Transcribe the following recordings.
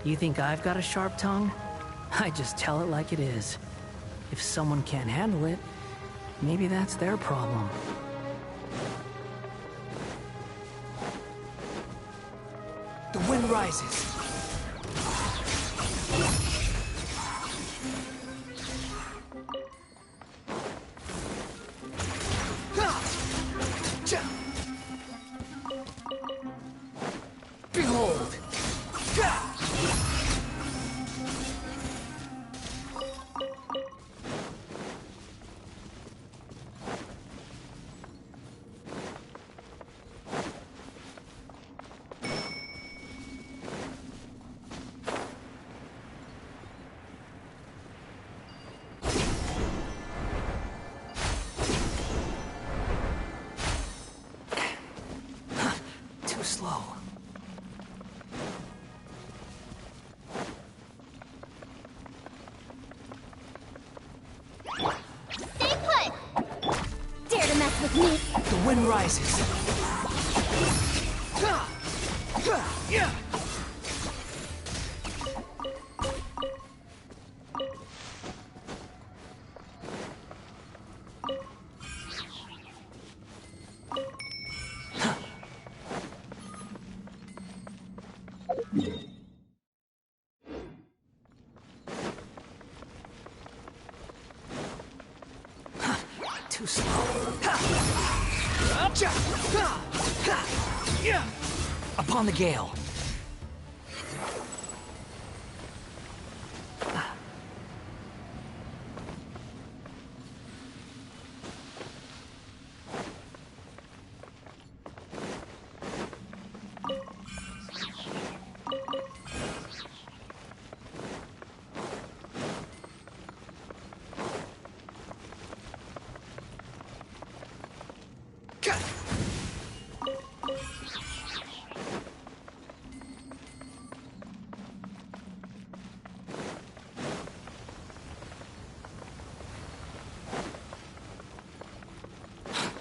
You think I've got a sharp tongue? I just tell it like it is. If someone can't handle it, maybe that's their problem. The wind rises. Behold! Too slow. Stay put! Dare to mess with me! The wind rises. Too slow. Upon the gale.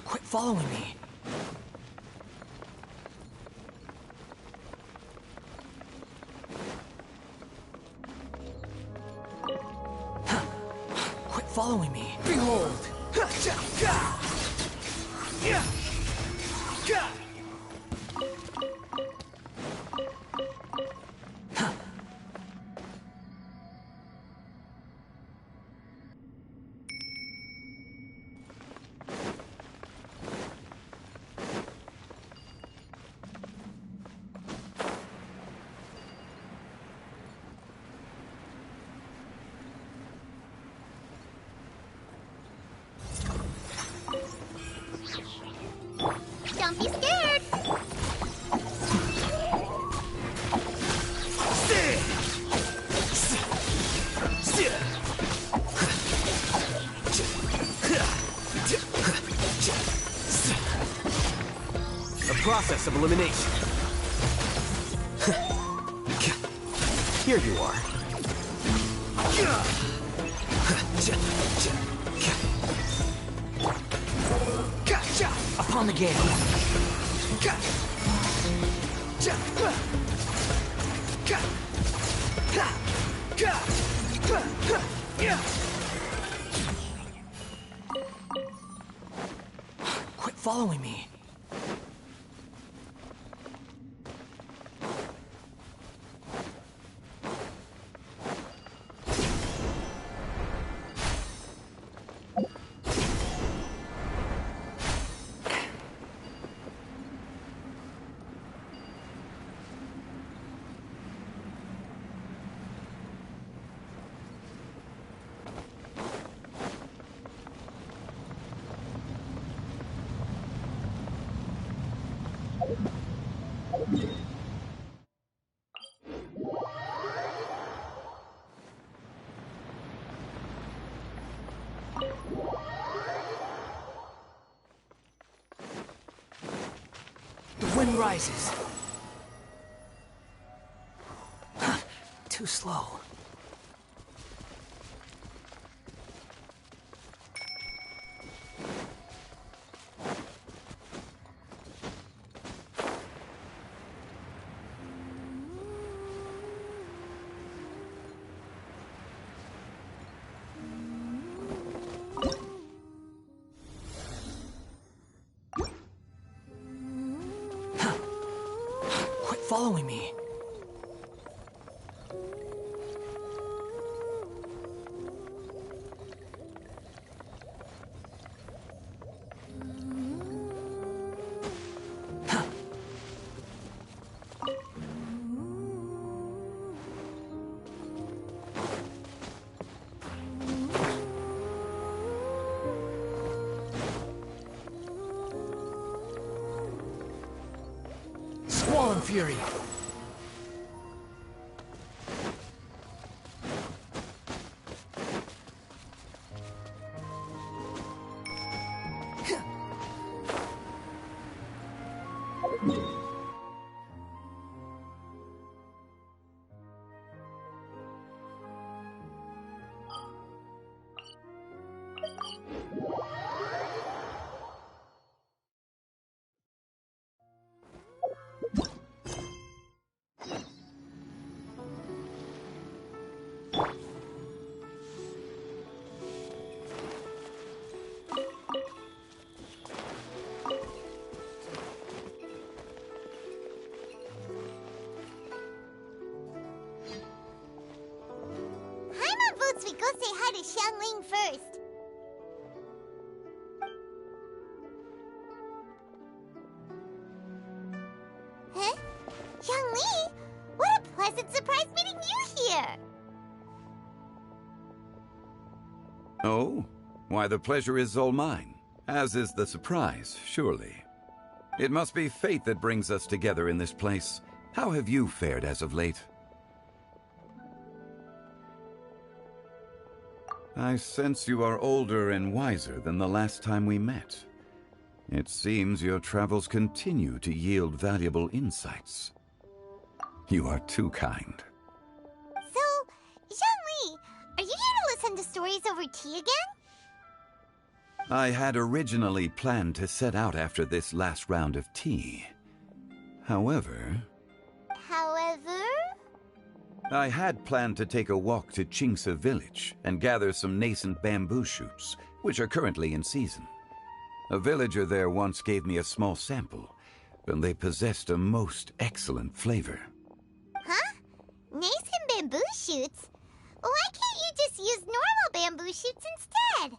Quit following me. Quit following me. Behold! Don't be scared! A process of elimination. Here you are. Upon the gale. Quit following me. The wind rises. Too slow. following me. Squall and Fury. We go say hi to Xiangling first. Huh? Xiangli? What a pleasant surprise meeting you here! Oh? Why, the pleasure is all mine, as is the surprise, surely. It must be fate that brings us together in this place. How have you fared as of late? I sense you are older and wiser than the last time we met. It seems your travels continue to yield valuable insights. You are too kind. So, Xiangli, are you here to listen to stories over tea again? I had originally planned to set out after this last round of tea. However, I had planned to take a walk to Qingce village and gather some nascent bamboo shoots, which are currently in season. A villager there once gave me a small sample, and they possessed a most excellent flavor. Huh? Nascent bamboo shoots? Why can't you just use normal bamboo shoots instead?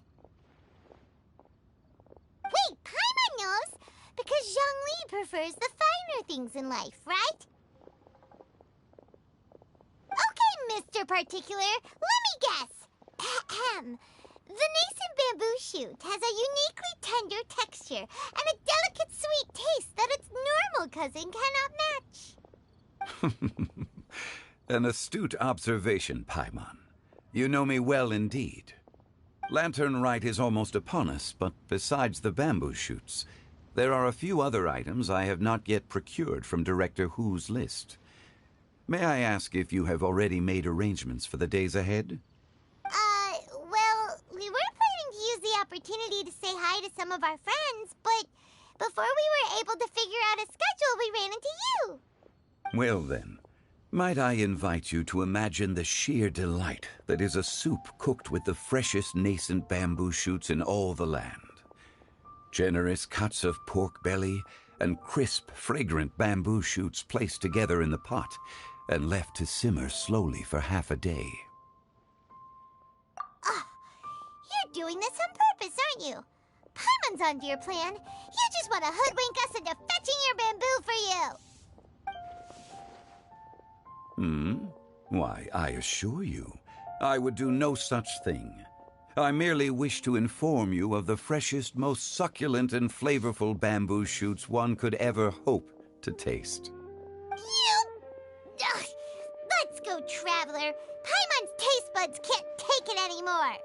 Wait, Paimon knows! Because Zhongli prefers the finer things in life, right? Okay, Mr. Particular, let me guess. Ahem. The nascent bamboo shoot has a uniquely tender texture and a delicate sweet taste that its normal cousin cannot match. An astute observation, Paimon. You know me well indeed. Lantern Rite is almost upon us, but besides the bamboo shoots, there are a few other items I have not yet procured from Director Hu's list. May I ask if you have already made arrangements for the days ahead? Well, we were planning to use the opportunity to say hi to some of our friends, but before we were able to figure out a schedule, we ran into you. Well then, might I invite you to imagine the sheer delight that is a soup cooked with the freshest nascent bamboo shoots in all the land. Generous cuts of pork belly and crisp, fragrant bamboo shoots placed together in the pot and left to simmer slowly for half a day. You're doing this on purpose, aren't you? Paimon's onto your plan. You just want to hoodwink us into fetching your bamboo for you. Why, I assure you, I would do no such thing. I merely wish to inform you of the freshest, most succulent and flavorful bamboo shoots one could ever hope to taste. Ugh. Let's go, Traveler. Paimon's taste buds can't take it anymore.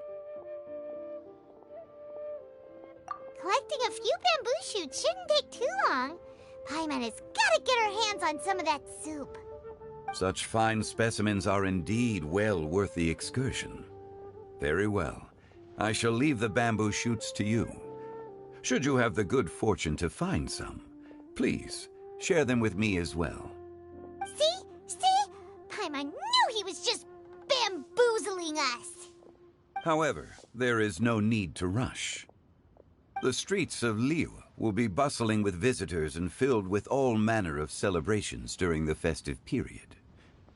Collecting a few bamboo shoots shouldn't take too long. Paimon has got to get her hands on some of that soup. Such fine specimens are indeed well worth the excursion. Very well. I shall leave the bamboo shoots to you. Should you have the good fortune to find some, please share them with me as well. See? Paimon knew he was just bamboozling us. However, there is no need to rush. The streets of Liyue will be bustling with visitors and filled with all manner of celebrations during the festive period.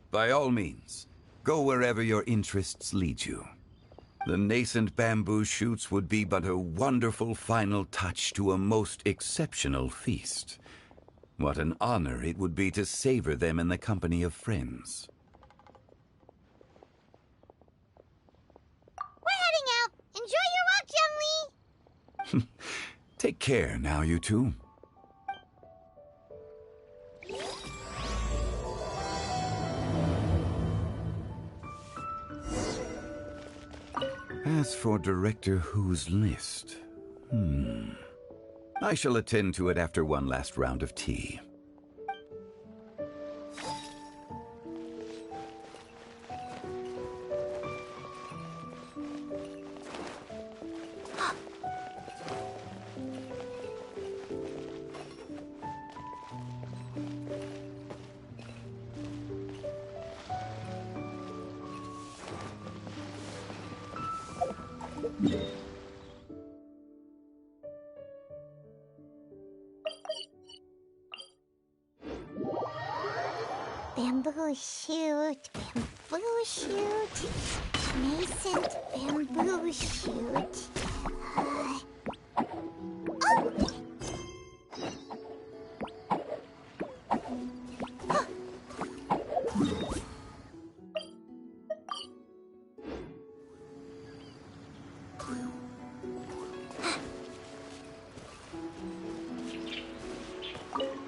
By all means, go wherever your interests lead you. The nascent bamboo shoots would be but a wonderful final touch to a most exceptional feast. What an honor it would be to savor them in the company of friends. We're heading out. Enjoy your walk, Zhongli. Take care now, you two. As for Director Who's list, I shall attend to it after one last round of tea. Bamboo shoot, bamboo shoot, nascent bamboo shoot.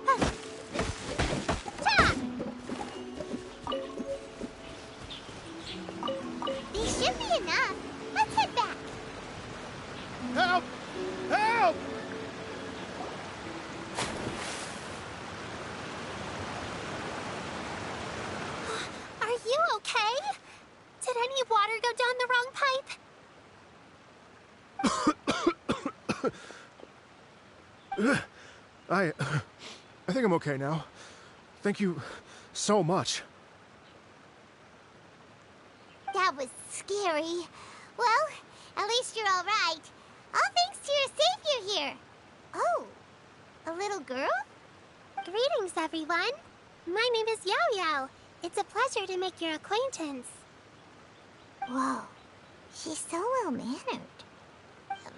Oh! These should be enough. Let's head back. Help! Help! Are you okay? Did any water go down the wrong pipe? I think I'm okay now. Thank you so much. That was scary. Well, at least you're all right. All thanks to your savior here. Oh, a little girl? Greetings, everyone. My name is Yao Yao. It's a pleasure to make your acquaintance. Whoa, she's so well-mannered.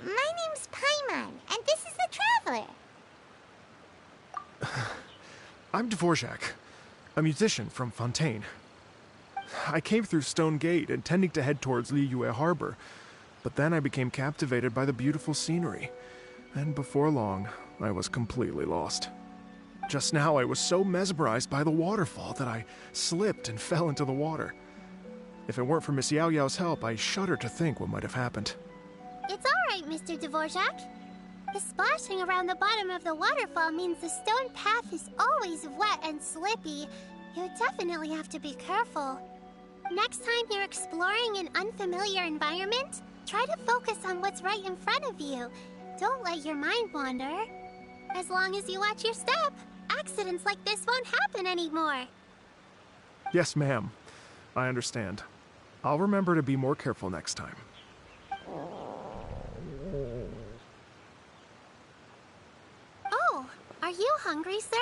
My name's Paimon, and this is the Traveler. I'm Dvorak, a musician from Fontaine. I came through Stone Gate intending to head towards Liyue Harbor, but then I became captivated by the beautiful scenery, and before long, I was completely lost. Just now, I was so mesmerized by the waterfall that I slipped and fell into the water. If it weren't for Miss Yao Yao's help, I shudder to think what might have happened. It's all right, Mr. Dvorak. The splashing around the bottom of the waterfall means the stone path is always wet and slippy. You definitely have to be careful. Next time you're exploring an unfamiliar environment, try to focus on what's right in front of you. Don't let your mind wander. As long as you watch your step, accidents like this won't happen anymore. Yes, ma'am. I understand. I'll remember to be more careful next time. Oh, are you hungry, sir?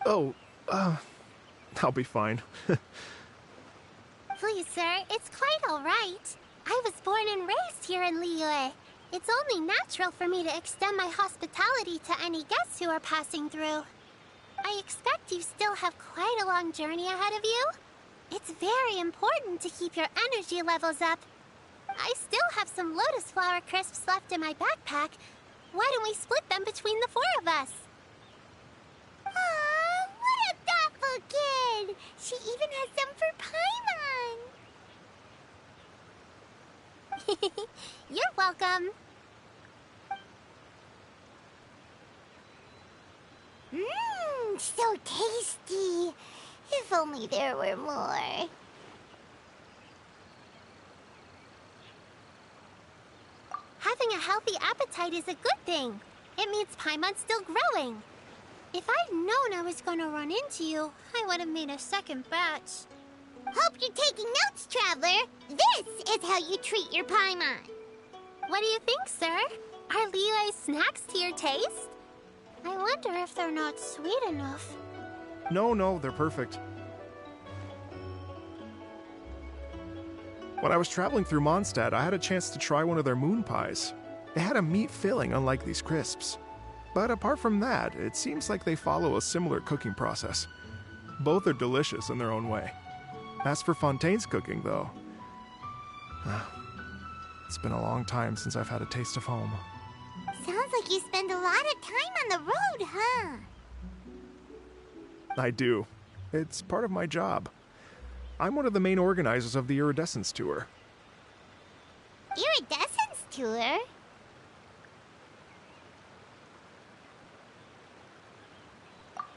Oh, I'll be fine. Please, sir, it's quite all right. I was born and raised here in Liyue. It's only natural for me to extend my hospitality to any guests who are passing through. I expect you still have quite a long journey ahead of you. It's very important to keep your energy levels up. I still have some lotus flower crisps left in my backpack. Why don't we split them between the four of us? Aw, what a thoughtful kid! She even has some for Paimon! You're welcome. Mmm, so tasty. If only there were more. Having a healthy appetite is a good thing. It means Paimon's still growing. If I'd known I was going to run into you, I would have made a second batch. Hope you're taking notes, Traveler. This is how you treat your Paimon. What do you think, sir? Are Liyue's snacks to your taste? I wonder if they're not sweet enough. No, they're perfect. When I was traveling through Mondstadt, I had a chance to try one of their moon pies. It had a meat filling, unlike these crisps. But apart from that, it seems like they follow a similar cooking process. Both are delicious in their own way. As for Fontaine's cooking, though, it's been a long time since I've had a taste of home. Sounds like you spend a lot of time on the road, huh? I do. It's part of my job. I'm one of the main organizers of the Iridescence Tour. Iridescence Tour?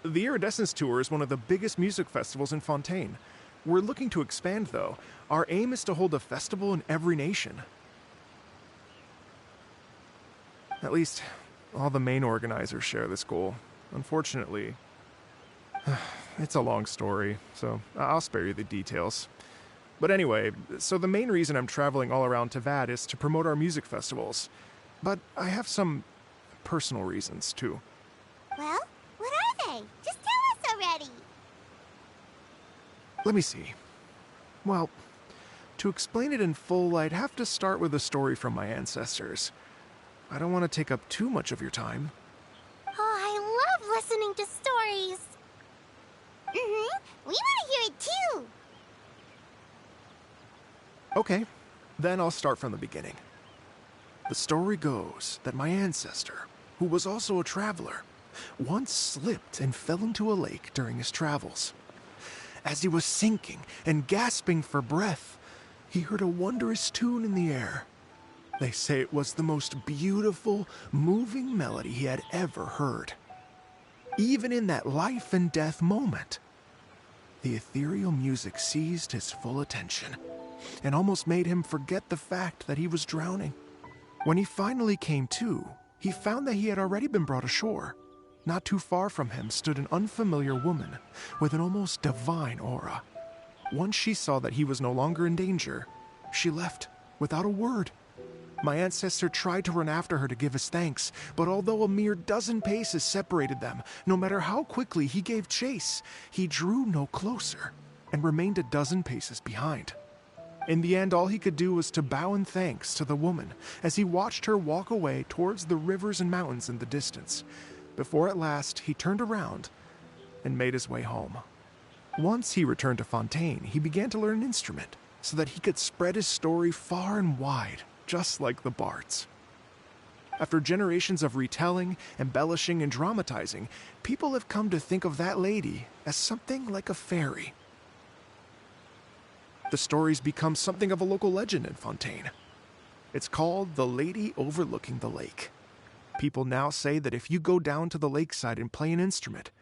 The Iridescence Tour is one of the biggest music festivals in Fontaine. We're looking to expand, though. Our aim is to hold a festival in every nation. At least, all the main organizers share this goal. Unfortunately, it's a long story, so I'll spare you the details. But anyway, so the main reason I'm traveling all around Tavad is to promote our music festivals. But I have some personal reasons, too. Well, what are they? Just tell us already. Let me see. Well, to explain it in full, I'd have to start with a story from my ancestors. I don't want to take up too much of your time. Oh, I love listening to stories. We want to hear it too. Okay, then I'll start from the beginning. The story goes that my ancestor, who was also a traveler, once slipped and fell into a lake during his travels. As he was sinking and gasping for breath, he heard a wondrous tune in the air. They say it was the most beautiful, moving melody he had ever heard. Even in that life and death moment, the ethereal music seized his full attention and almost made him forget the fact that he was drowning. When he finally came to, he found that he had already been brought ashore. Not too far from him stood an unfamiliar woman with an almost divine aura. Once she saw that he was no longer in danger, she left without a word. My ancestor tried to run after her to give his thanks, but although a mere dozen paces separated them, no matter how quickly he gave chase, he drew no closer and remained a dozen paces behind. In the end, all he could do was to bow in thanks to the woman as he watched her walk away towards the rivers and mountains in the distance, before at last he turned around and made his way home. Once he returned to Fontaine, he began to learn an instrument so that he could spread his story far and wide, just like the bards. After generations of retelling, embellishing, and dramatizing, people have come to think of that lady as something like a fairy. The story's become something of a local legend in Fontaine. It's called the Lady Overlooking the Lake. People now say that if you go down to the lakeside and play an instrument,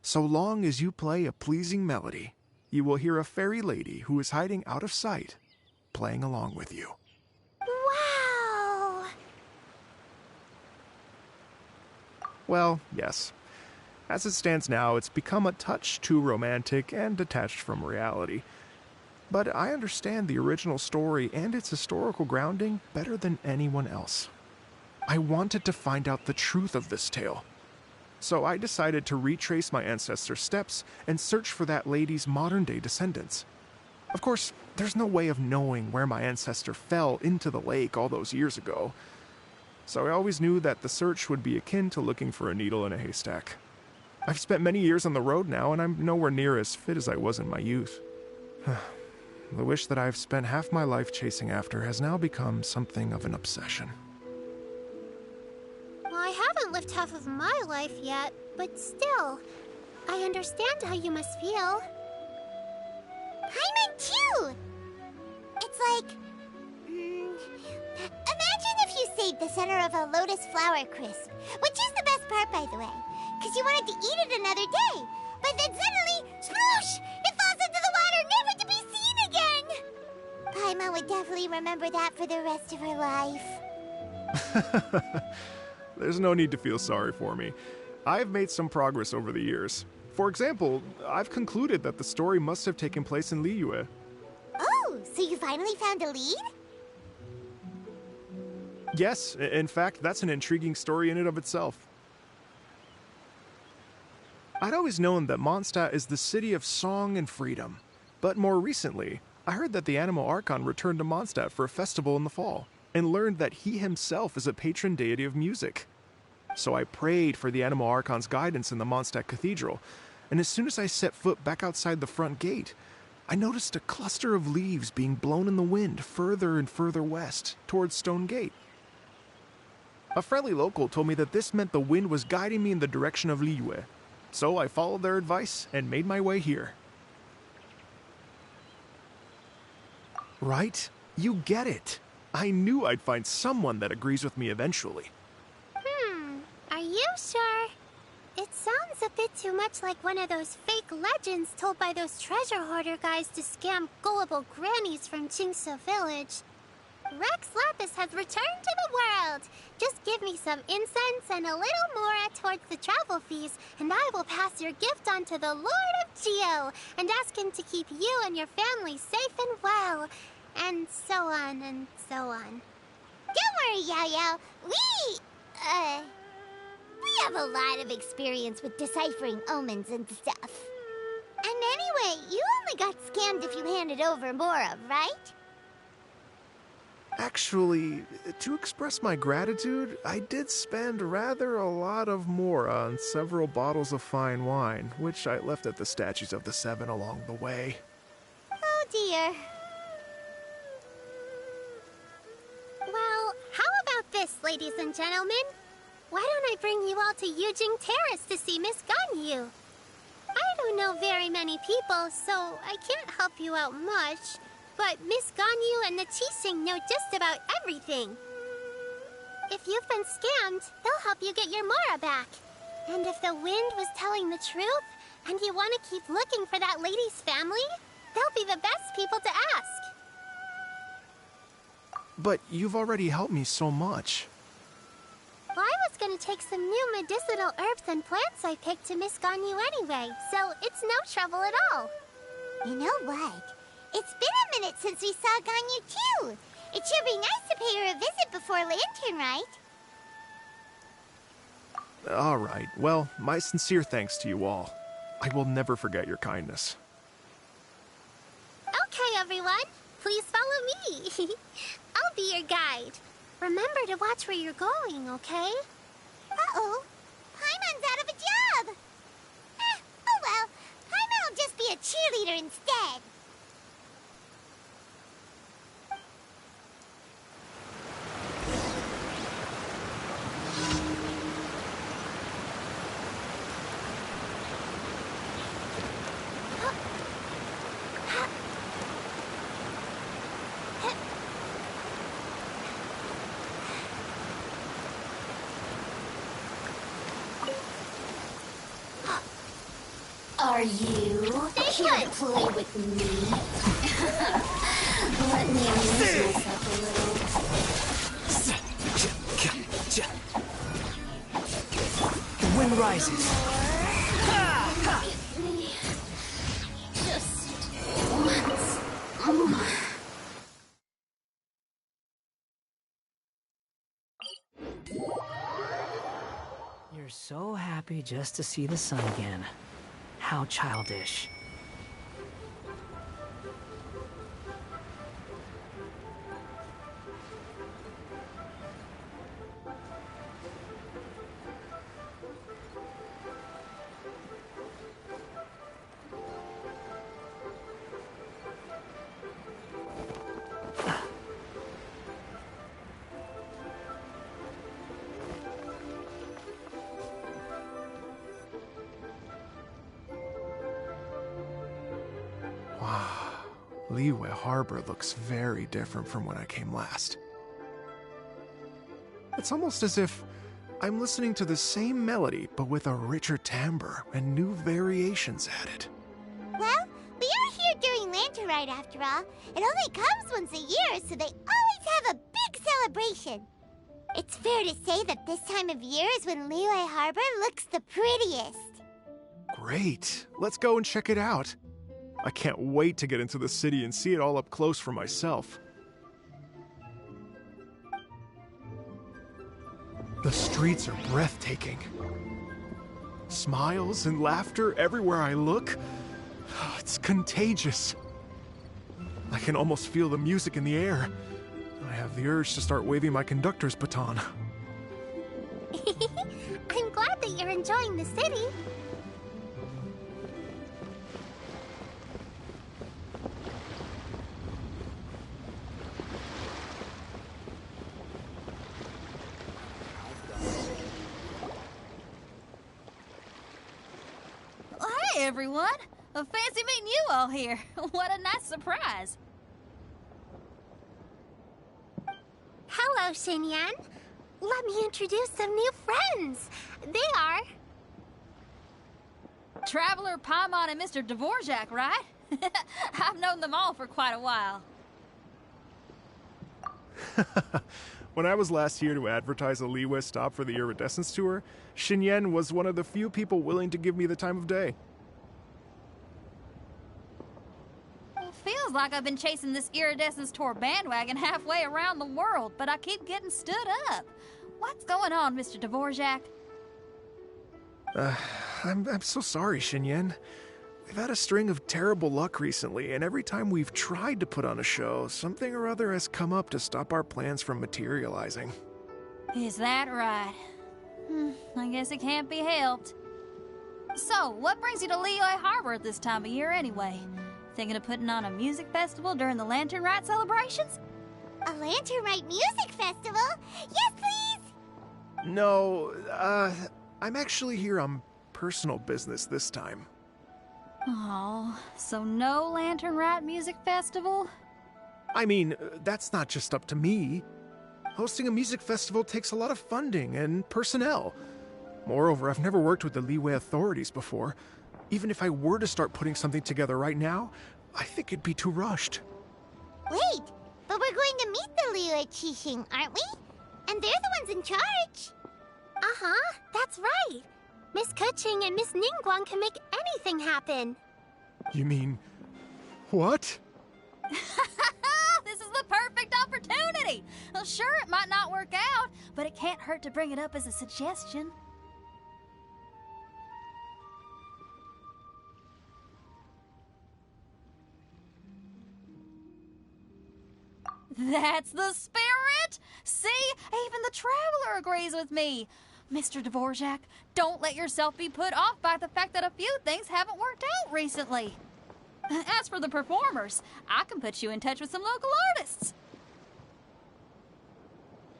so long as you play a pleasing melody, you will hear a fairy lady who is hiding out of sight, playing along with you. Wow! Well, yes. As it stands now, it's become a touch too romantic and detached from reality. But I understand the original story and its historical grounding better than anyone else. I wanted to find out the truth of this tale. So I decided to retrace my ancestors' steps and search for that lady's modern-day descendants. Of course, there's no way of knowing where my ancestor fell into the lake all those years ago. So I always knew that the search would be akin to looking for a needle in a haystack. I've spent many years on the road now, and I'm nowhere near as fit as I was in my youth. The wish that I've spent half my life chasing after has now become something of an obsession. I haven't lived half of my life yet, but still, I understand how you must feel. Paimon too! It's like... imagine if you saved the center of a lotus flower crisp, which is the best part, by the way, because you wanted to eat it another day. But then suddenly, sploosh! It falls into the water, never to be seen again! Paimon would definitely remember that for the rest of her life. There's no need to feel sorry for me. I've made some progress over the years. For example, I've concluded that the story must have taken place in Liyue. Oh, so you finally found a lead? Yes, in fact, that's an intriguing story in and of itself. I'd always known that Mondstadt is the city of song and freedom, but more recently, I heard that the Anemo Archon returned to Mondstadt for a festival in the fall, and learned that he himself is a patron deity of music. So I prayed for the Anemo Archon's guidance in the Mondstadt Cathedral, and as soon as I set foot back outside the front gate, I noticed a cluster of leaves being blown in the wind further and further west, towards Stone Gate. A friendly local told me that this meant the wind was guiding me in the direction of Liyue, so I followed their advice and made my way here. Right? You get it. I knew I'd find someone that agrees with me eventually. Are you sure? It sounds a bit too much like one of those fake legends told by those treasure hoarder guys to scam gullible grannies from Jingsa Village. Rex Lapis has returned to the world. Just give me some incense and a little more towards the travel fees, and I will pass your gift on to the Lord of Geo and ask him to keep you and your family safe and well. And so on and so on. Don't worry, Yao Yao. We have a lot of experience with deciphering omens and stuff. And anyway, you only got scammed if you handed over Mora, right? Actually, to express my gratitude, I did spend rather a lot of Mora on several bottles of fine wine, which I left at the Statues of the Seven along the way. Oh dear. Well, how about this, ladies and gentlemen? Why don't I bring you all to Yujing Terrace to see Miss Ganyu? I don't know very many people, so I can't help you out much. But Miss Ganyu and the Qixing know just about everything. If you've been scammed, they'll help you get your Mora back. And if the wind was telling the truth, and you want to keep looking for that lady's family, they'll be the best people to ask. But you've already helped me so much. Well, I was going to take some new medicinal herbs and plants I picked to Miss Ganyu anyway, so it's no trouble at all. You know what? It's been a minute since we saw Ganyu too. It should be nice to pay her a visit before Lantern, right? All right. Well, my sincere thanks to you all. I will never forget your kindness. Okay, everyone. Please follow me. I'll be your guide. Remember to watch where you're going, okay? Uh-oh. Paimon's out of a job. Oh well. Paimon will just be a cheerleader instead. Are you here to play with me? Let me amuse myself The wind rises. Give me just once. You're so happy just to see the sun again. How childish. Liyue Harbor looks very different from when I came last. It's almost as if I'm listening to the same melody, but with a richer timbre and new variations added. Well, we are here during Lantern Rite after all. It only comes once a year, so they always have a big celebration. It's fair to say that this time of year is when Liyue Harbor looks the prettiest. Great! Let's go and check it out. I can't wait to get into the city and see it all up close for myself. The streets are breathtaking. Smiles and laughter everywhere I look. It's contagious. I can almost feel the music in the air. I have the urge to start waving my conductor's baton. I'm glad that you're enjoying the city. Hey, everyone. Fancy meeting you all here. What a nice surprise. Hello, Xinyan. Let me introduce some new friends. They are... Traveler, Paimon, and Mr. Dvorak, right? I've known them all for quite a while. When I was last here to advertise a Liyue stop for the Iridescence Tour, Xinyan was one of the few people willing to give me the time of day. Feels like I've been chasing this Iridescence Tour bandwagon halfway around the world, but I keep getting stood up. What's going on, Mr. Dvorak? I'm so sorry, Xinyan. We've had a string of terrible luck recently, and every time we've tried to put on a show, something or other has come up to stop our plans from materializing. Is that right? I guess it can't be helped. So, what brings you to Liyue Harbor at this time of year anyway? Thinking of putting on a music festival during the Lantern Rite celebrations? A Lantern Rite music festival? Yes, please! No, I'm actually here on personal business this time. Oh, so no Lantern Rite music festival? I mean, that's not just up to me. Hosting a music festival takes a lot of funding and personnel. Moreover, I've never worked with the Liyue authorities before. Even if I were to start putting something together right now, I think it'd be too rushed. Wait, but we're going to meet the Liyue Qixing, aren't we? And they're the ones in charge. Uh-huh, that's right. Miss Keqing and Miss Ningguang can make anything happen. You mean... what? This is the perfect opportunity! Well, sure, it might not work out, but it can't hurt to bring it up as a suggestion. That's the spirit! See? Even the Traveler agrees with me. Mr. Dvorak, don't let yourself be put off by the fact that a few things haven't worked out recently. As for the performers, I can put you in touch with some local artists.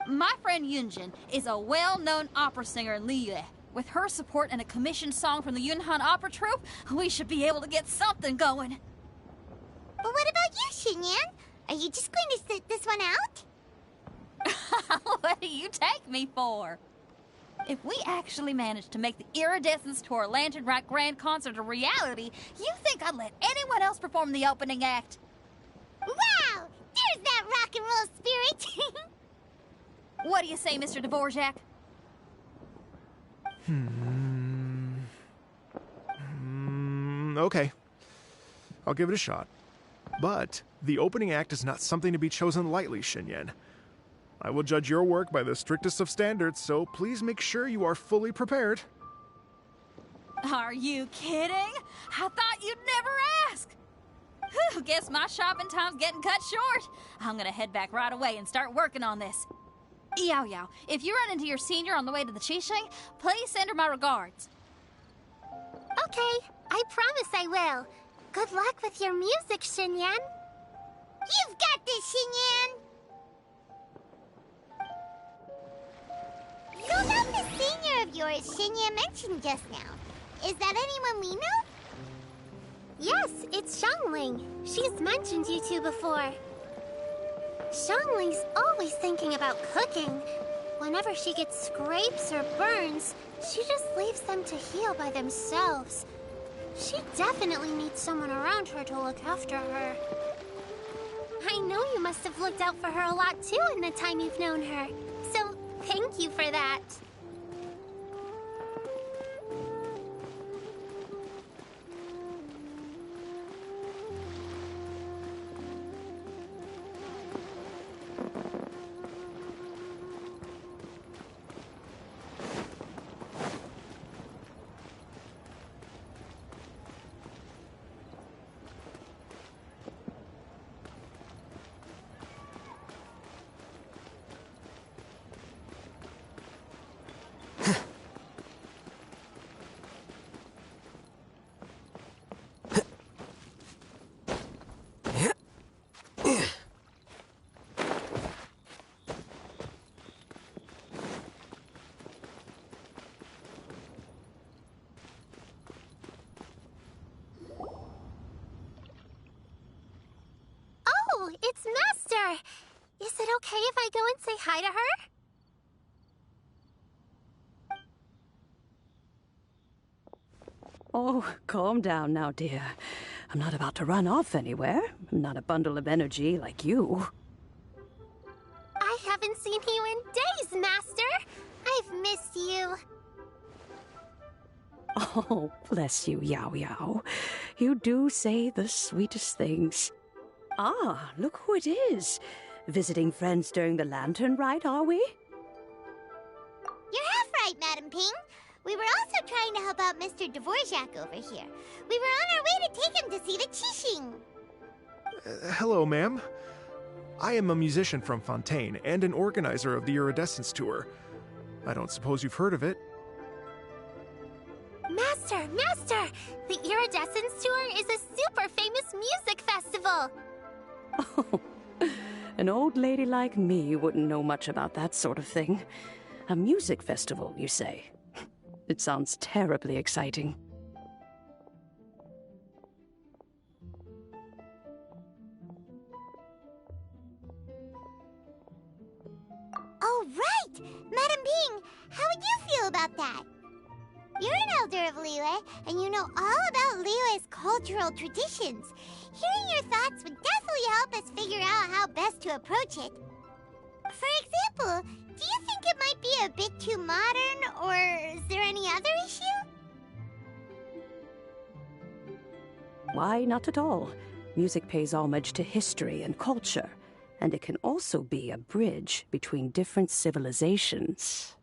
My friend Yunjin is a well-known opera singer in Liyue. With her support and a commissioned song from the Yunhan Opera Troupe, we should be able to get something going. But what about you, Xinyan? Are you just going to sit this one out? What do you take me for? If we actually manage to make the Iridescence Tour Lantern Rite Grand Concert a reality, you think I'd let anyone else perform the opening act? Wow! There's that rock and roll spirit! What do you say, Mr. Dvorak? Okay. I'll give it a shot. But the opening act is not something to be chosen lightly, Xinyan. I will judge your work by the strictest of standards, so please make sure you are fully prepared. Are you kidding? I thought you'd never ask. Whew, guess my shopping time's getting cut short. I'm gonna head back right away and start working on this. Yao Yao, if you run into your senior on the way to the Qixing, please send her my regards. Okay, I promise I will. Good luck with your music, Xinyan. You've got this, Xinyan! So about the senior of yours Xinyan mentioned just now, is that anyone we know? Yes, it's Xiangling. She's mentioned you two before. Xiangling's always thinking about cooking. Whenever she gets scrapes or burns, she just leaves them to heal by themselves. She definitely needs someone around her to look after her. I know you must have looked out for her a lot too in the time you've known her. So, thank you for that. it's Master! Is it okay if I go and say hi to her? Oh, calm down now, dear. I'm not about to run off anywhere. I'm not a bundle of energy like you. I haven't seen you in days, Master! I've missed you. Oh, bless you, Yao Yao. You do say the sweetest things. Ah, look who it is. Visiting friends during the lantern rite, are we? You're half right, Madam Ping. We were also trying to help out Mr. Dvorak over here. We were on our way to take him to see the Qixing. Hello, ma'am. I am a musician from Fontaine and an organizer of the Iridescence Tour. I don't suppose you've heard of it. Master! Master! The Iridescence Tour is a super famous music festival! Oh, an old lady like me wouldn't know much about that sort of thing. A music festival, you say? It sounds terribly exciting. Oh, right! Madam Ping, how would you feel about that? You're an elder of Liyue, and you know all about Liyue's cultural traditions. Hearing your thoughts would definitely help us figure out how best to approach it. For example, do you think it might be a bit too modern, or is there any other issue? Why, not at all. Music pays homage to history and culture, and it can also be a bridge between different civilizations.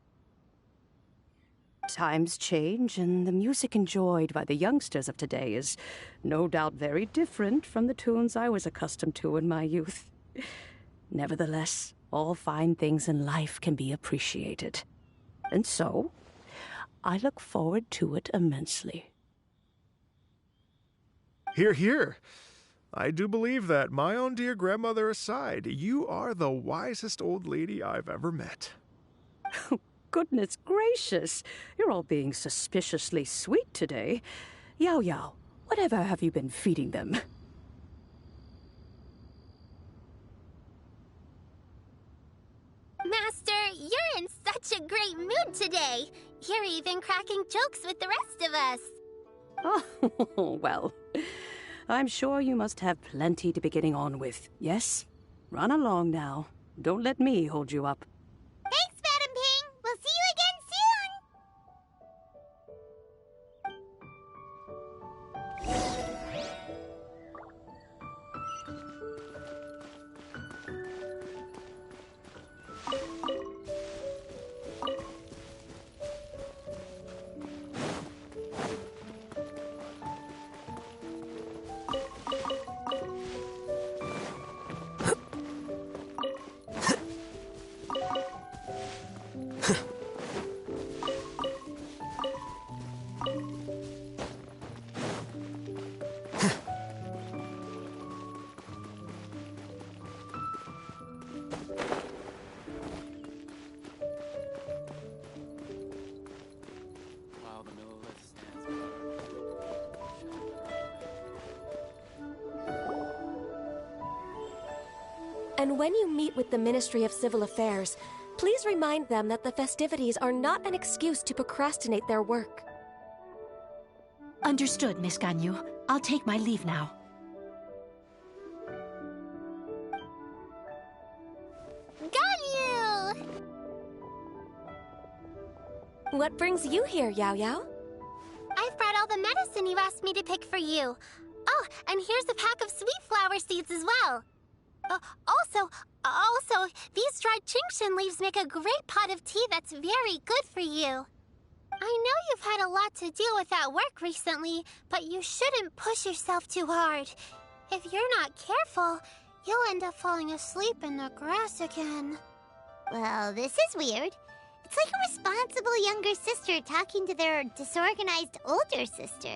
Times change, and the music enjoyed by the youngsters of today is no doubt very different from the tunes I was accustomed to in my youth. Nevertheless, all fine things in life can be appreciated. And so, I look forward to it immensely. Hear, hear. I do believe that, my own dear grandmother aside, you are the wisest old lady I've ever met. Goodness gracious, you're all being suspiciously sweet today. Yao Yao, whatever have you been feeding them? Master, you're in such a great mood today. You're even cracking jokes with the rest of us. Oh, well, I'm sure you must have plenty to be getting on with, yes? Run along now. Don't let me hold you up. Thanks, Madam Ping. We'll see you again soon. And when you meet with the Ministry of Civil Affairs, please remind them that the festivities are not an excuse to procrastinate their work. Understood, Miss Ganyu. I'll take my leave now. Ganyu! What brings you here, Yao Yao? I've brought all the medicine you asked me to pick for you. Oh, and here's a pack of sweet flower seeds as well. Also, these dried Qingshan leaves make a great pot of tea that's very good for you. I know you've had a lot to deal with at work recently, but you shouldn't push yourself too hard. If you're not careful, you'll end up falling asleep in the grass again. Well, this is weird. It's like a responsible younger sister talking to their disorganized older sister.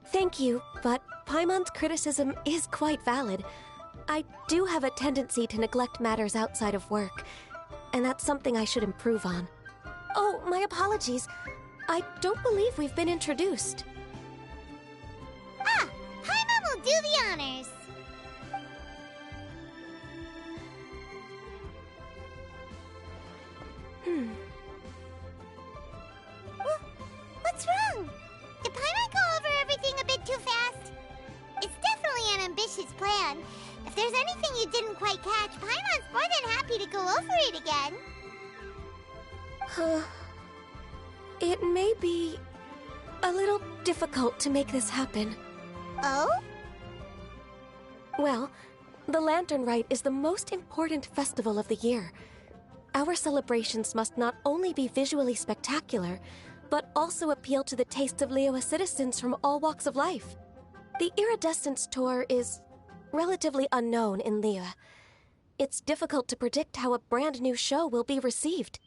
Thank you, but Paimon's criticism is quite valid. I do have a tendency to neglect matters outside of work, and that's something I should improve on. Oh, my apologies. I don't believe we've been introduced. Ah, Paimon will do the honors. What's wrong? Did Paimon go over everything a bit too fast? It's definitely an ambitious plan. If there's anything you didn't quite catch, Paimon's more than happy to go over it again. It may be a little difficult to make this happen. Oh? Well, the Lantern Rite is the most important festival of the year. Our celebrations must not only be visually spectacular, but also appeal to the tastes of Liyue citizens from all walks of life. The Iridescence Tour is relatively unknown in Liyue. It's difficult to predict how a brand new show will be received.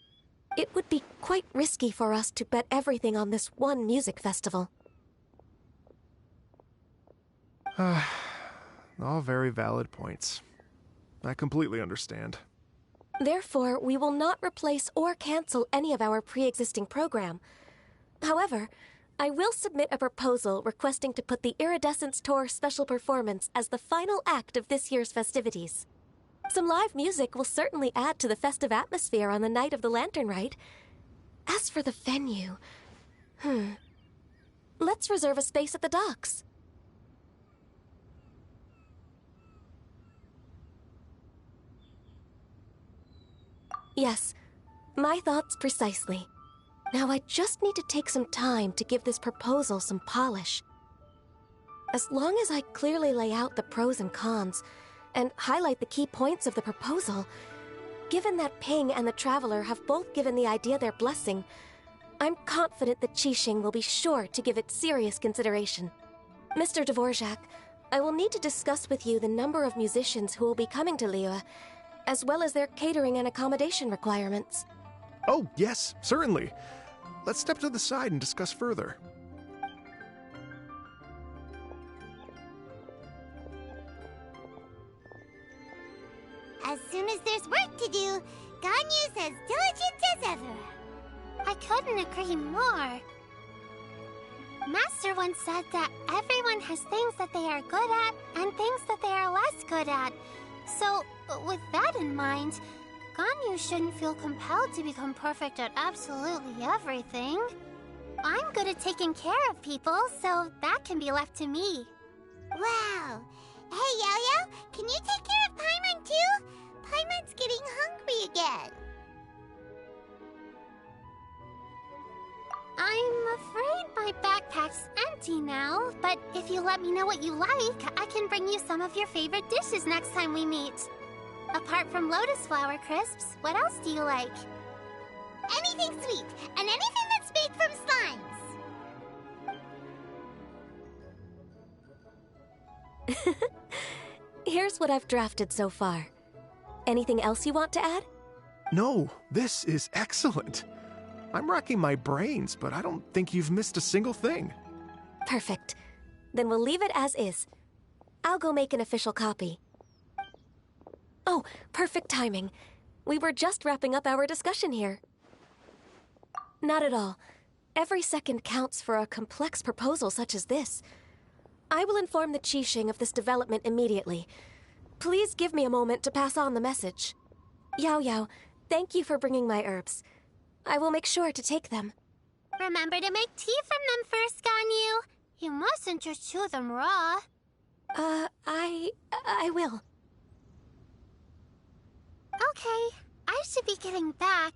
It would be quite risky for us to bet everything on this one music festival. All very valid points. I completely understand. Therefore, we will not replace or cancel any of our pre-existing program. However, I will submit a proposal requesting to put the Iridescence Tour special performance as the final act of this year's festivities. Some live music will certainly add to the festive atmosphere on the night of the Lantern Rite. As for the venue, let's reserve a space at the docks. Yes, my thoughts precisely. Now I just need to take some time to give this proposal some polish. As long as I clearly lay out the pros and cons, and highlight the key points of the proposal, given that Ping and the Traveler have both given the idea their blessing, I'm confident that Qixing will be sure to give it serious consideration. Mr. Dvorak, I will need to discuss with you the number of musicians who will be coming to Liyue, as well as their catering and accommodation requirements. Oh, yes, certainly. Let's step to the side and discuss further. As soon as there's work to do, Ganyu's as diligent as ever. I couldn't agree more. Master once said that everyone has things that they are good at and things that they are less good at. So, with that in mind, Ganyu shouldn't feel compelled to become perfect at absolutely everything. I'm good at taking care of people, so that can be left to me. Wow. Hey, Yo-Yo, can you take care of Paimon too? Paimon's getting hungry again. I'm afraid my backpack's empty now, but if you let me know what you like, I can bring you some of your favorite dishes next time we meet. Apart from lotus flower crisps, what else do you like? Anything sweet, and anything that's made from slimes. Here's what I've drafted so far. Anything else you want to add? No, this is excellent. I'm racking my brains, but I don't think you've missed a single thing. Perfect. Then we'll leave it as is. I'll go make an official copy. Oh, perfect timing. We were just wrapping up our discussion here. Not at all. Every second counts for a complex proposal such as this. I will inform the Qixing of this development immediately. Please give me a moment to pass on the message. Yao Yao, thank you for bringing my herbs. I will make sure to take them. Remember to make tea from them first, Ganyu. You mustn't just chew them raw. I will. Okay, I should be getting back.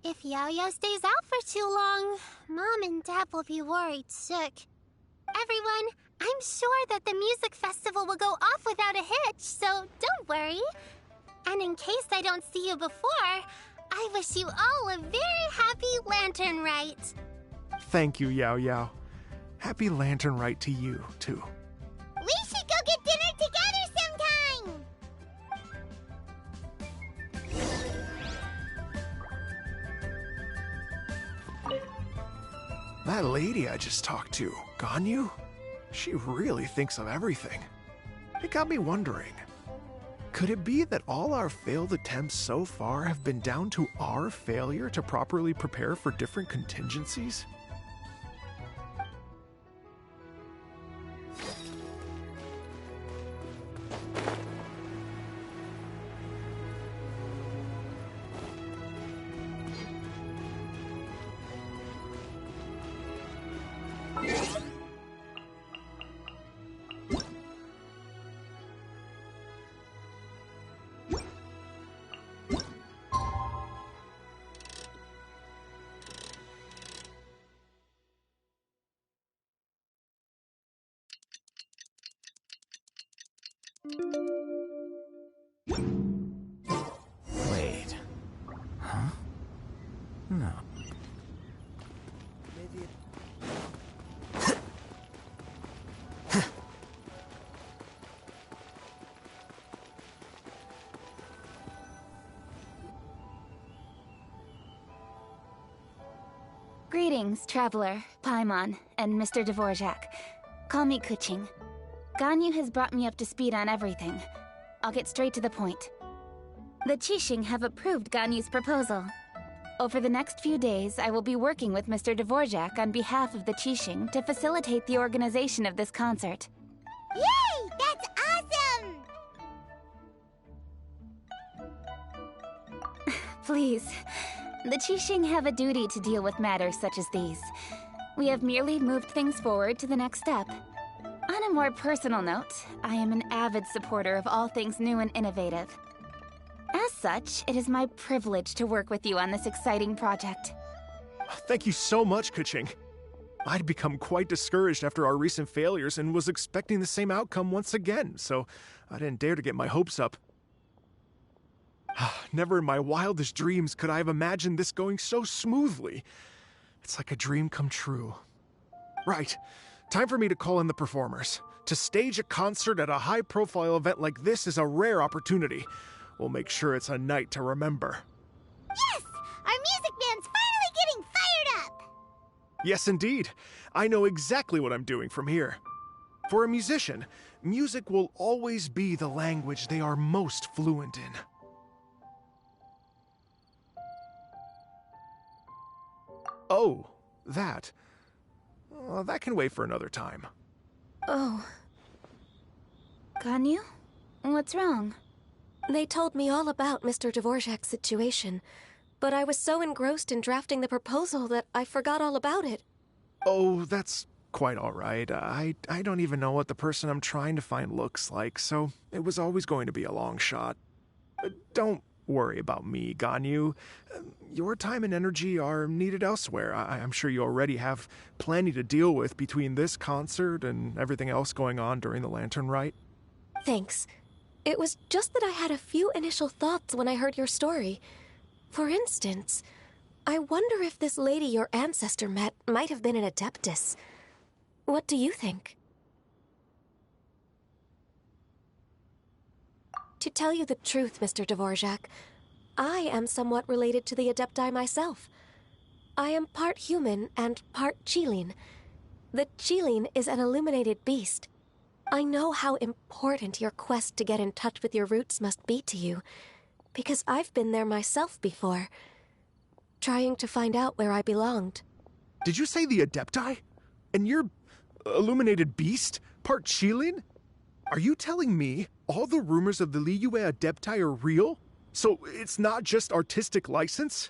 If Yao-Yao stays out for too long, Mom and Dad will be worried sick. Everyone, I'm sure that the music festival will go off without a hitch, so don't worry. And in case I don't see you before, I wish you all a very happy Lantern Rite. Thank you, Yao Yao. Happy Lantern Rite to you, too. We should go get dinner together sometime! That lady I just talked to, Ganyu, she really thinks of everything. It got me wondering, Could it be that all our failed attempts so far have been down to our failure to properly prepare for different contingencies? Wait. Huh? No. Greetings, Traveler, Paimon, and Mr. Dvorak. Call me Kuching. Ganyu has brought me up to speed on everything. I'll get straight to the point. The Qixing have approved Ganyu's proposal. Over the next few days, I will be working with Mr. Dvorak on behalf of the Qixing to facilitate the organization of this concert. Yay! That's awesome! Please. The Qixing have a duty to deal with matters such as these. We have merely moved things forward to the next step. On a more personal note, I am an avid supporter of all things new and innovative. As such, it is my privilege to work with you on this exciting project. Thank you so much, Kuching. I'd become quite discouraged after our recent failures and was expecting the same outcome once again, so I didn't dare to get my hopes up. Never in my wildest dreams could I have imagined this going so smoothly. It's like a dream come true. Right. Time for me to call in the performers. To stage a concert at a high-profile event like this is a rare opportunity. We'll make sure it's a night to remember. Yes! Our music band's finally getting fired up! Yes, indeed. I know exactly what I'm doing from here. For a musician, music will always be the language they are most fluent in. Oh, that. That can wait for another time. Oh. Ganyu? What's wrong? They told me all about Mr. Dvorak's situation, but I was so engrossed in drafting the proposal that I forgot all about it. Oh, that's quite all right. I don't even know what the person I'm trying to find looks like, so it was always going to be a long shot. Don't worry about me, Ganyu. Your time and energy are needed elsewhere. I'm sure you already have plenty to deal with between this concert and everything else going on during the Lantern Rite. Thanks. It was just that I had a few initial thoughts when I heard your story. For instance, I wonder if this lady your ancestor met might have been an Adeptus. What do you think? To tell you the truth, Mr. Dvorak, I am somewhat related to the Adepti myself. I am part human and part Qilin. The Qilin is an illuminated beast. I know how important your quest to get in touch with your roots must be to you, because I've been there myself before, trying to find out where I belonged. Did you say the Adepti? And you're illuminated beast? Part Qilin? Are you telling me all the rumors of the Liyue Adepti are real? So it's not just artistic license?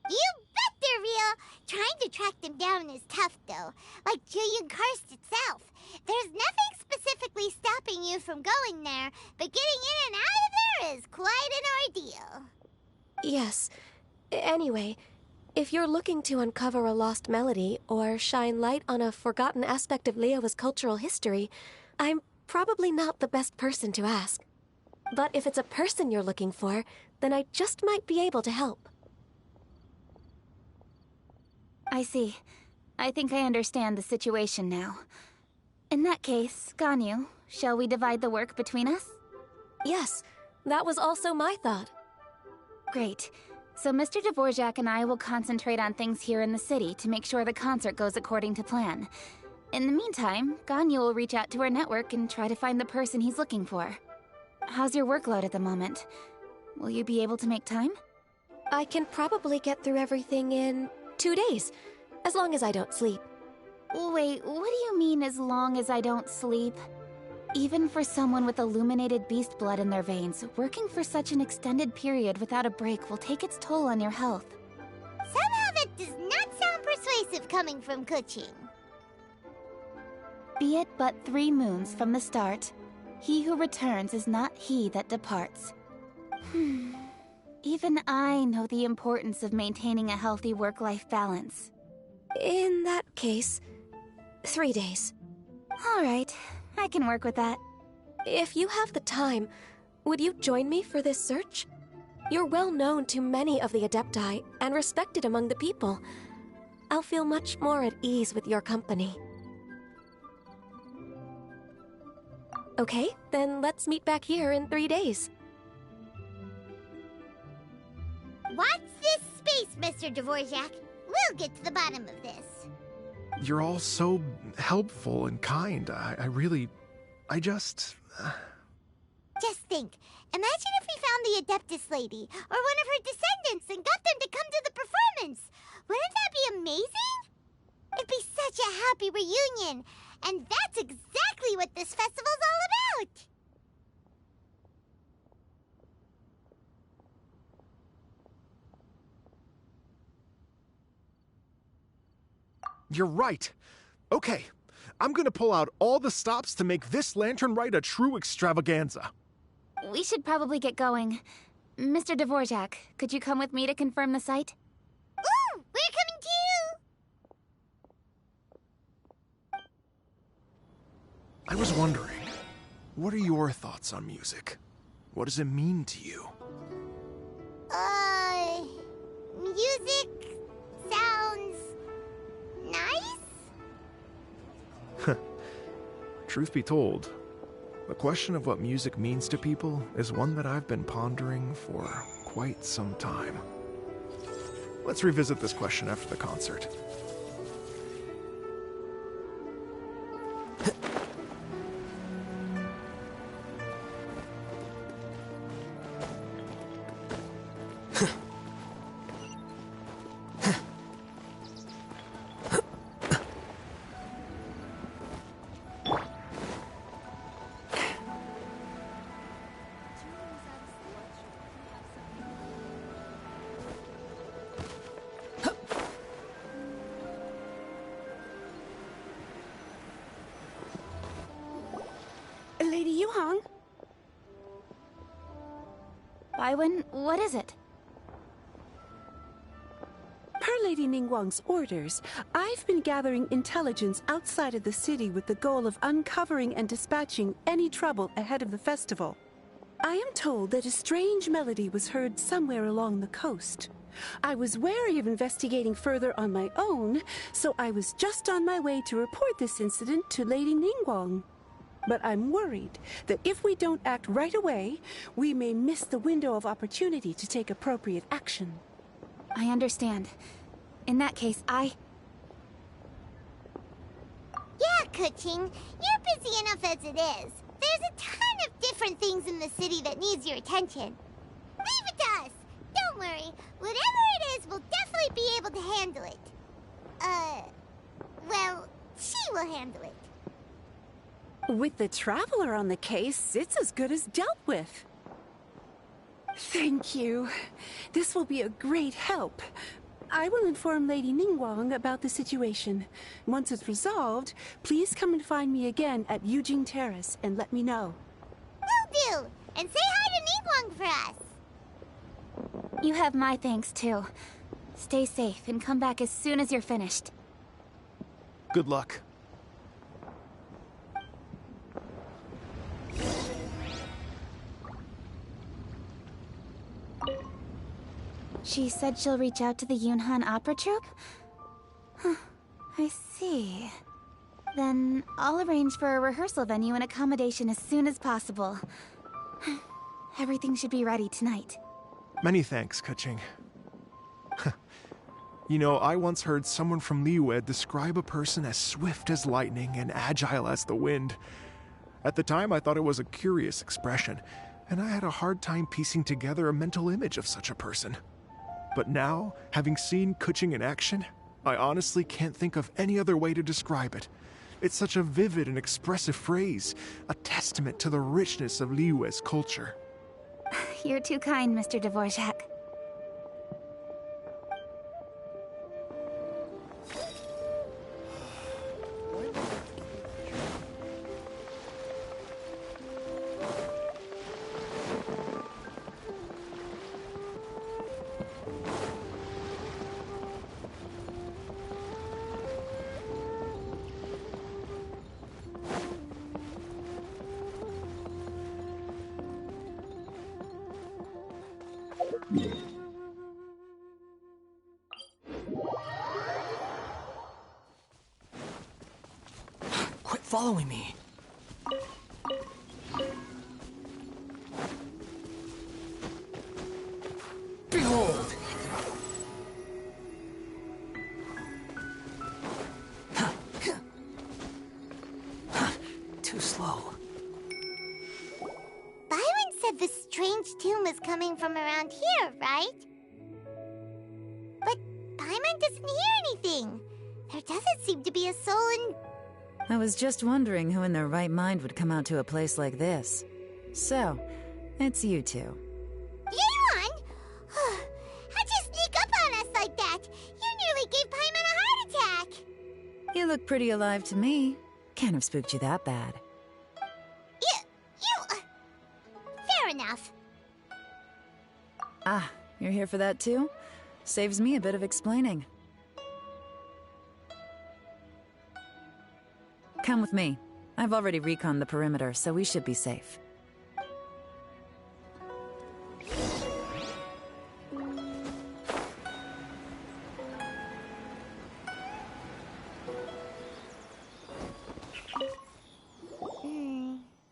You bet they're real! Trying to track them down is tough, though. Like Julian Karst itself. There's nothing specifically stopping you from going there, but getting in and out of there is quite an ordeal. Yes. Anyway, if you're looking to uncover a lost melody or shine light on a forgotten aspect of Liyue's cultural history, I'm probably not the best person to ask. But if it's a person you're looking for, then I just might be able to help. I see. I think I understand the situation now. In that case, Ganyu, shall we divide the work between us? Yes, that was also my thought. Great. So Mr. Dvorak and I will concentrate on things here in the city to make sure the concert goes according to plan. In the meantime, Ganyu will reach out to our network and try to find the person he's looking for. How's your workload at the moment? Will you be able to make time? I can probably get through everything in 2 days, as long as I don't sleep. Wait, what do you mean as long as I don't sleep? Even for someone with illuminated beast blood in their veins, working for such an extended period without a break will take its toll on your health. Somehow that does not sound persuasive coming from Kuching. Be it but 3 moons from the start, he who returns is not he that departs. Even I know the importance of maintaining a healthy work-life balance. In that case, 3 days. All right, I can work with that. If you have the time, would you join me for this search? You're well known to many of the Adepti and respected among the people. I'll feel much more at ease with your company. Okay, then let's meet back here in 3 days. Watch this space, Mr. Dvorak. We'll get to the bottom of this. You're all so helpful and kind. Just think. Imagine if we found the Adeptus lady, or one of her descendants, and got them to come to the performance. Wouldn't that be amazing? It'd be such a happy reunion. And that's exactly what this festival's all about. You're right. Okay, I'm gonna pull out all the stops to make this lantern ride a true extravaganza. We should probably get going. Mr. Dvorak, could you come with me to confirm the site? Ooh, we're coming too! I was wondering, what are your thoughts on music? What does it mean to you? Music sounds nice? Truth be told, the question of what music means to people is one that I've been pondering for quite some time. Let's revisit this question after the concert. Lady Yuhang? Baiwen, what is it? Per Lady Ningguang's orders, I've been gathering intelligence outside of the city with the goal of uncovering and dispatching any trouble ahead of the festival. I am told that a strange melody was heard somewhere along the coast. I was wary of investigating further on my own, so I was just on my way to report this incident to Lady Ningguang. But I'm worried that if we don't act right away, we may miss the window of opportunity to take appropriate action. I understand. In that case, Yeah, Kuching, you're busy enough as it is. There's a ton of different things in the city that needs your attention. Leave it to us. Don't worry. Whatever it is, we'll definitely be able to handle it. Well, she will handle it. With the Traveler on the case, it's as good as dealt with. Thank you. This will be a great help. I will inform Lady Ningguang about the situation. Once it's resolved, please come and find me again at Yujing Terrace and let me know. Will do! And say hi to Ningguang for us! you have my thanks too. Stay safe and come back as soon as you're finished. Good luck. She said she'll reach out to the Yunhan Opera Troupe? Huh, I see. Then I'll arrange for a rehearsal venue and accommodation as soon as possible. Everything should be ready tonight. Many thanks, Kuching. You know, I once heard someone from Liyue describe a person as swift as lightning and agile as the wind. At the time, I thought it was a curious expression, and I had a hard time piecing together a mental image of such a person. But now, having seen Kuching in action, I honestly can't think of any other way to describe it. It's such a vivid and expressive phrase, a testament to the richness of Liyue's culture. You're too kind, Mr. Dvorak. Quit following me. Behold! Too slow. Byron said the strange tune was coming from around here, right? But Paimon doesn't hear anything. There doesn't seem to be a soul in... I was just wondering who in their right mind would come out to a place like this. So, it's you two. Yeon! How'd you sneak up on us like that? You nearly gave Paimon a heart attack! You look pretty alive to me. Can't have spooked you that bad. Fair enough. Ah, you're here for that too? Saves me a bit of explaining. Come with me. I've already reconned the perimeter, so we should be safe.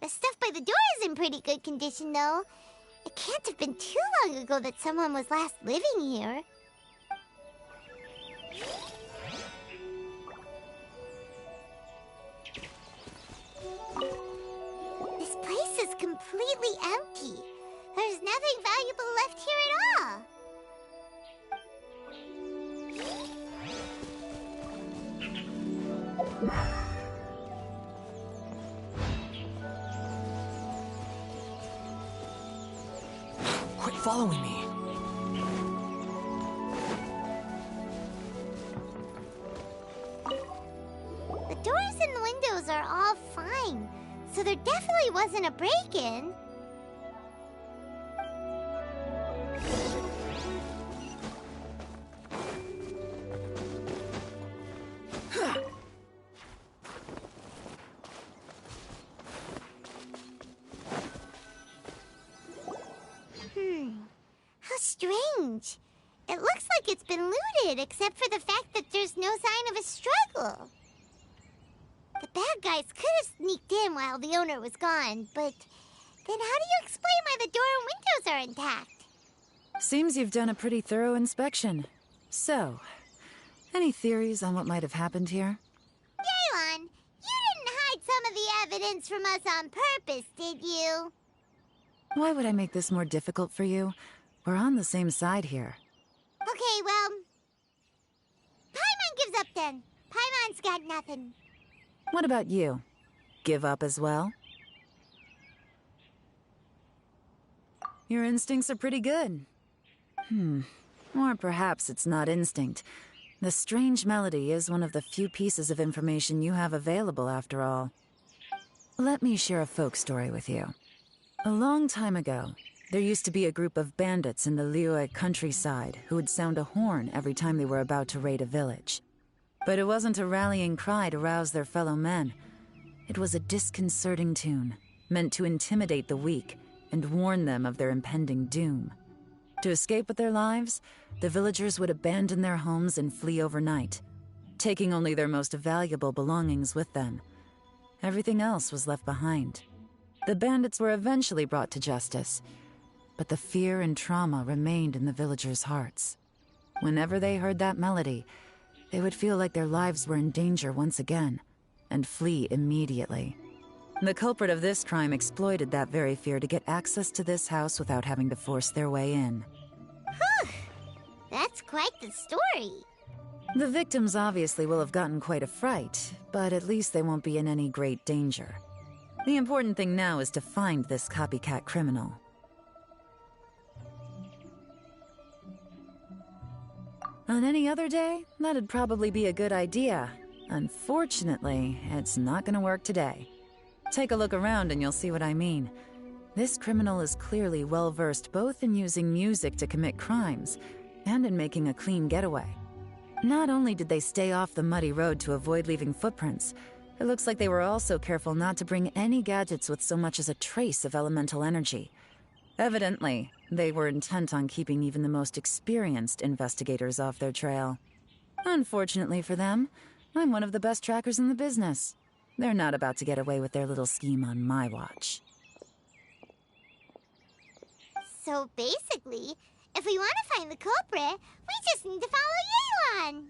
The stuff by the door is in pretty good condition, though. It can't have been too long ago that someone was last living here. This place is completely empty. There's nothing valuable left here at all. Quit following me. The doors and windows are all fine, so there definitely wasn't a break-in. How strange. It looks like it's been looted, except for the fact that there's no sign of a struggle. The bad guys could have sneaked in while the owner was gone, but then how do you explain why the door and windows are intact? Seems you've done a pretty thorough inspection. So, any theories on what might have happened here? Yeon, you didn't hide some of the evidence from us on purpose, did you? Why would I make this more difficult for you? We're on the same side here. Okay, well... Paimon gives up then. Paimon's got nothing. What about you? Give up as well? Your instincts are pretty good. Or perhaps it's not instinct. The strange melody is one of the few pieces of information you have available, after all. Let me share a folk story with you. A long time ago, there used to be a group of bandits in the Liyue countryside who would sound a horn every time they were about to raid a village. But it wasn't a rallying cry to rouse their fellow men. It was a disconcerting tune, meant to intimidate the weak and warn them of their impending doom. To escape with their lives, the villagers would abandon their homes and flee overnight, taking only their most valuable belongings with them. Everything else was left behind. The bandits were eventually brought to justice, but the fear and trauma remained in the villagers' hearts. Whenever they heard that melody, they would feel like their lives were in danger once again, and flee immediately. The culprit of this crime exploited that very fear to get access to this house without having to force their way in. Whew! That's quite the story. The victims obviously will have gotten quite a fright, but at least they won't be in any great danger. The important thing now is to find this copycat criminal. On any other day, that'd probably be a good idea. Unfortunately, it's not gonna work today. Take a look around and you'll see what I mean. This criminal is clearly well-versed both in using music to commit crimes and in making a clean getaway. Not only did they stay off the muddy road to avoid leaving footprints, it looks like they were also careful not to bring any gadgets with so much as a trace of elemental energy. Evidently, they were intent on keeping even the most experienced investigators off their trail. Unfortunately for them, I'm one of the best trackers in the business. They're not about to get away with their little scheme on my watch. So basically, if we want to find the culprit, we just need to follow Yelan.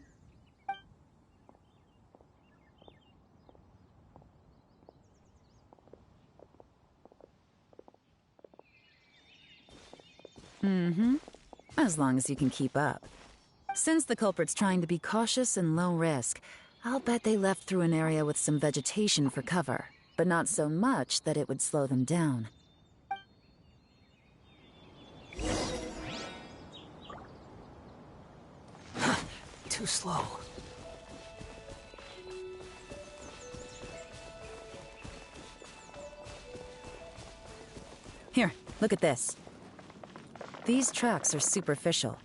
As long as you can keep up. Since the culprit's trying to be cautious and low risk, I'll bet they left through an area with some vegetation for cover, but not so much that it would slow them down. Too slow. Here, look at this. These tracks are superficial,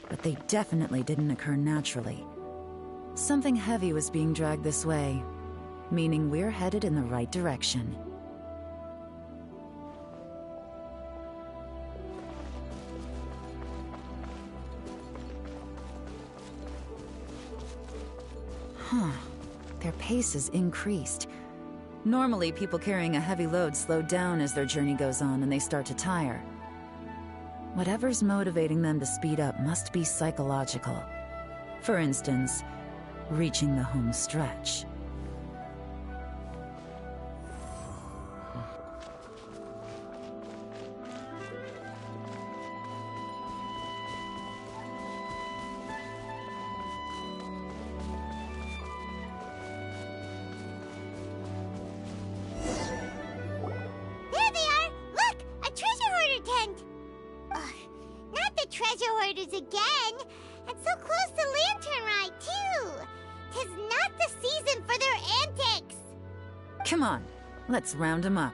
but they definitely didn't occur naturally. Something heavy was being dragged this way, meaning we're headed in the right direction. Their pace has increased. Normally, people carrying a heavy load slow down as their journey goes on and they start to tire. Whatever's motivating them to speed up must be psychological. For instance, reaching the home stretch. There they are! Look! A treasure hoarder tent! Ugh, not the treasure hoarders again! And so close to Lantern Ride, too! 'Tis not the season for their antics! Come on, let's round them up.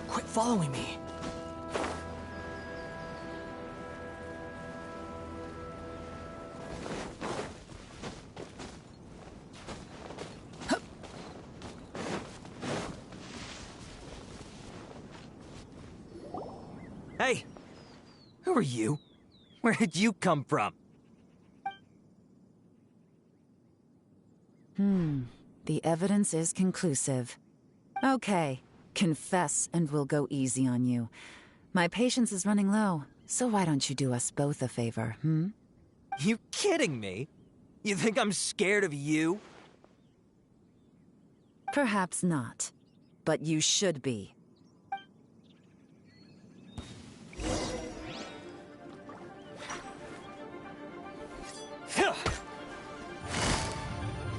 Quit following me. Hey! Who are you? Where did you come from? The evidence is conclusive. Okay, confess and we'll go easy on you. My patience is running low, so why don't you do us both a favor, You kidding me? You think I'm scared of you? Perhaps not, but you should be.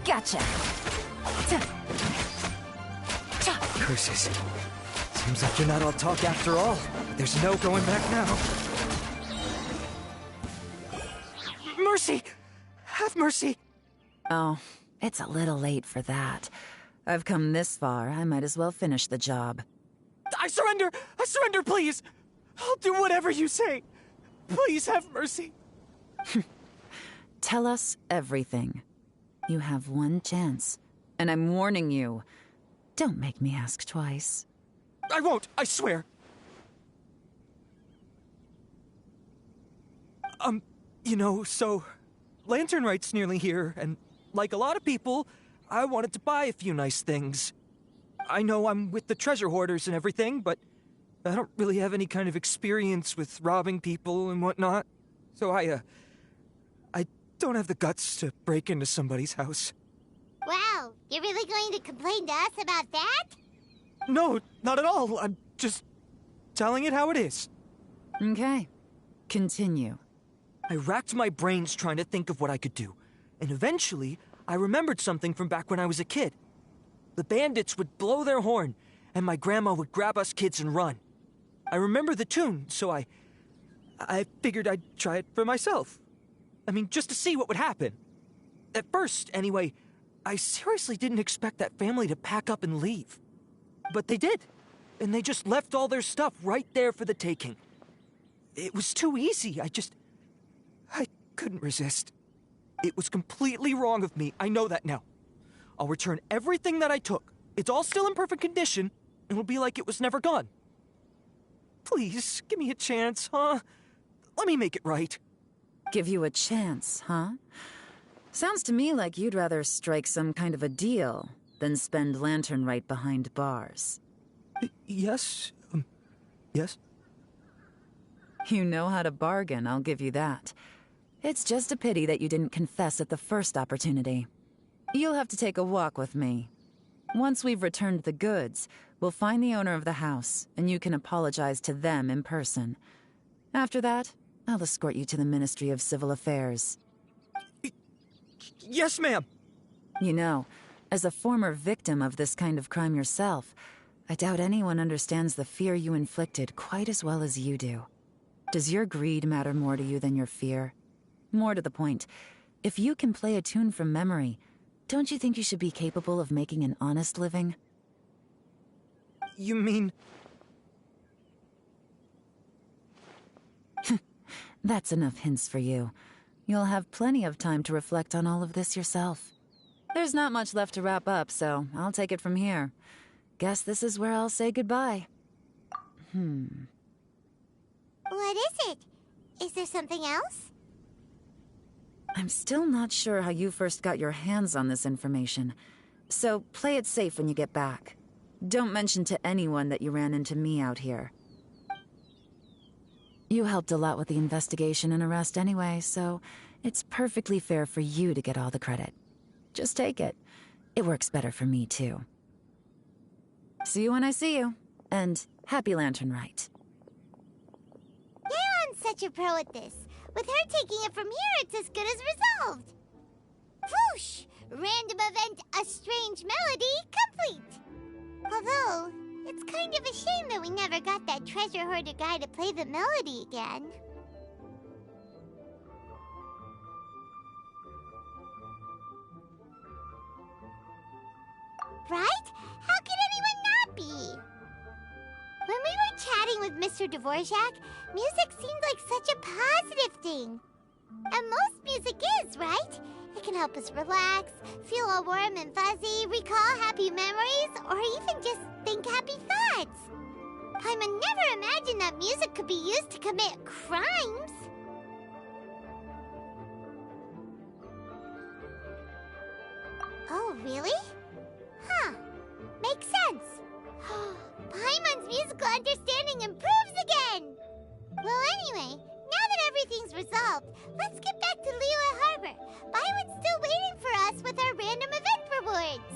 Gotcha! Curses. Seems like you're not all talk after all. But there's no going back now. Mercy! Have mercy! Oh, it's a little late for that. I've come this far, I might as well finish the job. I surrender! I surrender, please! I'll do whatever you say. Please have mercy. Tell us everything. You have one chance, and I'm warning you. Don't make me ask twice. I won't, I swear. So Lantern Right's nearly here, and like a lot of people, I wanted to buy a few nice things. I know I'm with the treasure hoarders and everything, but I don't really have any kind of experience with robbing people and whatnot. So I don't have the guts to break into somebody's house. Wow, you're really going to complain to us about that? No, not at all. I'm just telling it how it is. Okay. Continue. I racked my brains trying to think of what I could do, and eventually I remembered something from back when I was a kid. The bandits would blow their horn, and my grandma would grab us kids and run. I remember the tune, so I figured I'd try it for myself. I mean, just to see what would happen. At first, anyway, I seriously didn't expect that family to pack up and leave. But they did, and they just left all their stuff right there for the taking. It was too easy. I couldn't resist. It was completely wrong of me. I know that now. I'll return everything that I took. It's all still in perfect condition, and it'll be like it was never gone. Please, give me a chance, huh? Let me make it right. Give you a chance, huh? Sounds to me like you'd rather strike some kind of a deal than spend Lantern right behind bars. Yes? Yes? You know how to bargain, I'll give you that. It's just a pity that you didn't confess at the first opportunity. You'll have to take a walk with me. Once we've returned the goods, we'll find the owner of the house, and you can apologize to them in person. After that, I'll escort you to the Ministry of Civil Affairs. Yes, ma'am. You know, as a former victim of this kind of crime yourself, I doubt anyone understands the fear you inflicted quite as well as you do. Does your greed matter more to you than your fear? More to the point, if you can play a tune from memory, don't you think you should be capable of making an honest living? You mean... That's enough hints for you. You'll have plenty of time to reflect on all of this yourself. There's not much left to wrap up, so I'll take it from here. Guess this is where I'll say goodbye. What is it? Is there something else? I'm still not sure how you first got your hands on this information, so play it safe when you get back. Don't mention to anyone that you ran into me out here. You helped a lot with the investigation and arrest anyway, so it's perfectly fair for you to get all the credit. Just take it. It works better for me, too. See you when I see you, and happy Lantern Rite. Yeon's such a pro at this. With her taking it from here, it's as good as resolved. Whoosh! Random event, a strange melody, complete. Although, it's kind of a shame that we never got that treasure hoarder guy to play the melody again. Right? How could anyone not be? When we were chatting with Mr. Dvorak, music seemed like such a positive thing. And most music is, right? It can help us relax, feel all warm and fuzzy, recall happy memories, or even just think happy thoughts. Paimon never imagined that music could be used to commit crimes. Oh, really? Huh. Makes sense. Paimon's musical understanding improves again! Well, anyway, now that everything's resolved, let's get back to Liyue Harbor. Paimon's still waiting for us with our random event rewards.